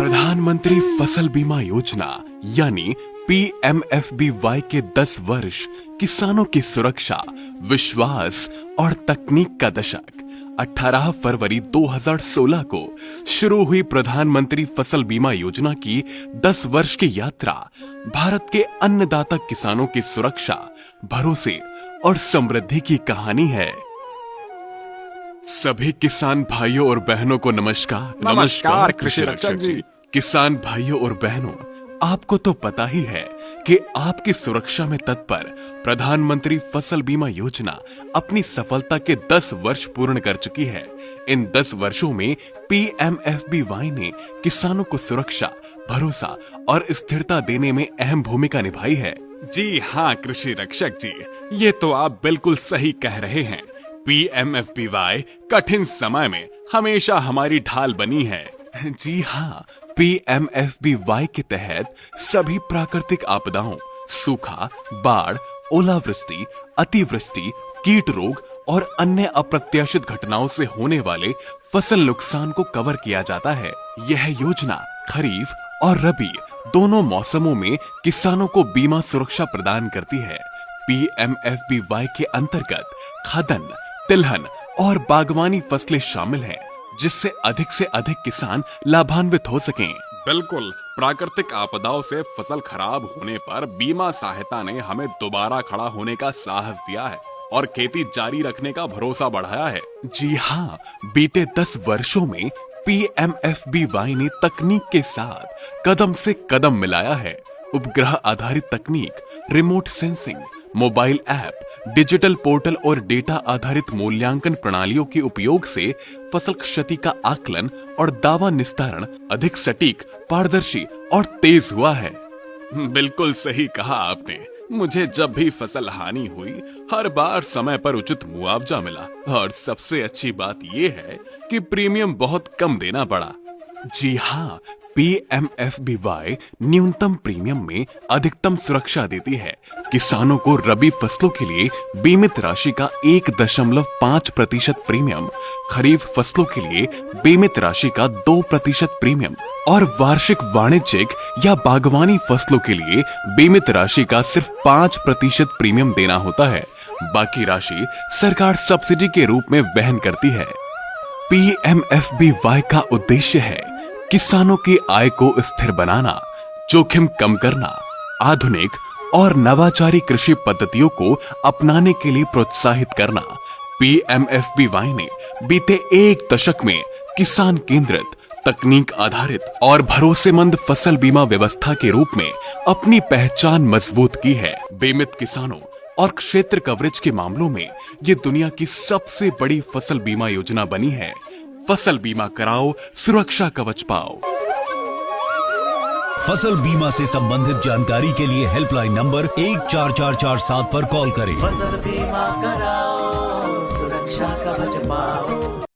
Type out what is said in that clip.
प्रधानमंत्री फसल बीमा योजना यानी पीएमएफबीवाई के 10 वर्ष किसानों की सुरक्षा, विश्वास और तकनीक का दशक। 18 फरवरी 2016 को शुरू हुई प्रधानमंत्री फसल बीमा योजना की 10 वर्ष की यात्रा भारत के अन्नदाता किसानों की सुरक्षा, भरोसे और समृद्धि की कहानी है। सभी किसान भाइयों और बहनों को नमस्कार। नमस्कार कृषि रक्षक जी। किसान भाइयों और बहनों, आपको तो पता ही है कि आपकी सुरक्षा में तत्पर प्रधानमंत्री फसल बीमा योजना अपनी सफलता के 10 वर्ष पूर्ण कर चुकी है। इन 10 वर्षों में पीएमएफबीवाई ने किसानों को सुरक्षा, भरोसा और स्थिरता देने में अहम भूमिका निभाई है। जी हाँ कृषि रक्षक जी, ये तो आप बिल्कुल सही कह रहे हैं। पीएमएफबीवाई कठिन समय में हमेशा हमारी ढाल बनी है। जी हाँ, पीएमएफबीवाई के तहत सभी प्राकृतिक आपदाओं, सूखा, बाढ़, ओलावृष्टि, अतिवृष्टि, कीट रोग और अन्य अप्रत्याशित घटनाओं से होने वाले फसल नुकसान को कवर किया जाता है। यह योजना खरीफ और रबी दोनों मौसमों में किसानों को बीमा सुरक्षा प्रदान करती है। पीएमएफबीवाई के अंतर्गत खाद्यान्न, तिलहन और बागवानी फसलें शामिल हैं, जिससे अधिक से अधिक किसान लाभान्वित हो सकें। बिल्कुल, प्राकृतिक आपदाओं से फसल खराब होने पर बीमा सहायता ने हमें दोबारा खड़ा होने का साहस दिया है और खेती जारी रखने का भरोसा बढ़ाया है। जी हाँ, बीते 10 वर्षों में पीएमएफबीवाई ने तकनीक के साथ कदम से कदम मिलाया है। उपग्रह आधारित तकनीक, remote sensing, mobile app, digital portal और डेटा आधारित मूल्यांकन प्रणालियों के उपयोग से फसल क्षति का आकलन और दावा निस्तारण अधिक सटीक, पारदर्शी और तेज हुआ है। बिल्कुल सही कहा आपने। मुझे जब भी फसल हानि हुई, हर बार समय पर उचित मुआवजा मिला और सबसे अच्छी बात यह है कि प्रीमियम बहुत कम देना पड़ा। जी हाँ, पीएमएफबीवाई न्यूनतम प्रीमियम में अधिकतम सुरक्षा देती है। किसानों को रबी फसलों के लिए बीमित राशि का 1.5% प्रीमियम, खरीफ फसलों के लिए बीमित राशि का 2% प्रीमियम और वार्षिक वाणिज्यिक या बागवानी फसलों के लिए बीमित राशि का सिर्फ 5% प्रीमियम देना होता है। बाकी राशि सरकार सब्सिडी के रूप में वहन करती है। पीएमएफबीवाई का उद्देश्य है किसानों की आय को स्थिर बनाना, जोखिम कम करना, आधुनिक और नवाचारी कृषि पद्धतियों को अपनाने के लिए प्रोत्साहित करना। पीएमएफबीवाई ने बीते 1 दशक में किसान केंद्रित, तकनीक आधारित और भरोसेमंद फसल बीमा व्यवस्था के रूप में अपनी पहचान मजबूत की है। बीमित किसानों और क्षेत्र कवरेज के मामलों में ये दुनिया की सबसे बड़ी फसल बीमा योजना बनी है। फसल बीमा कराओ, सुरक्षा कवच पाओ। फसल बीमा से संबंधित जानकारी के लिए हेल्पलाइन नंबर 14447 पर कॉल करें। फसल बीमा कराओ, सुरक्षा कवच पाओ।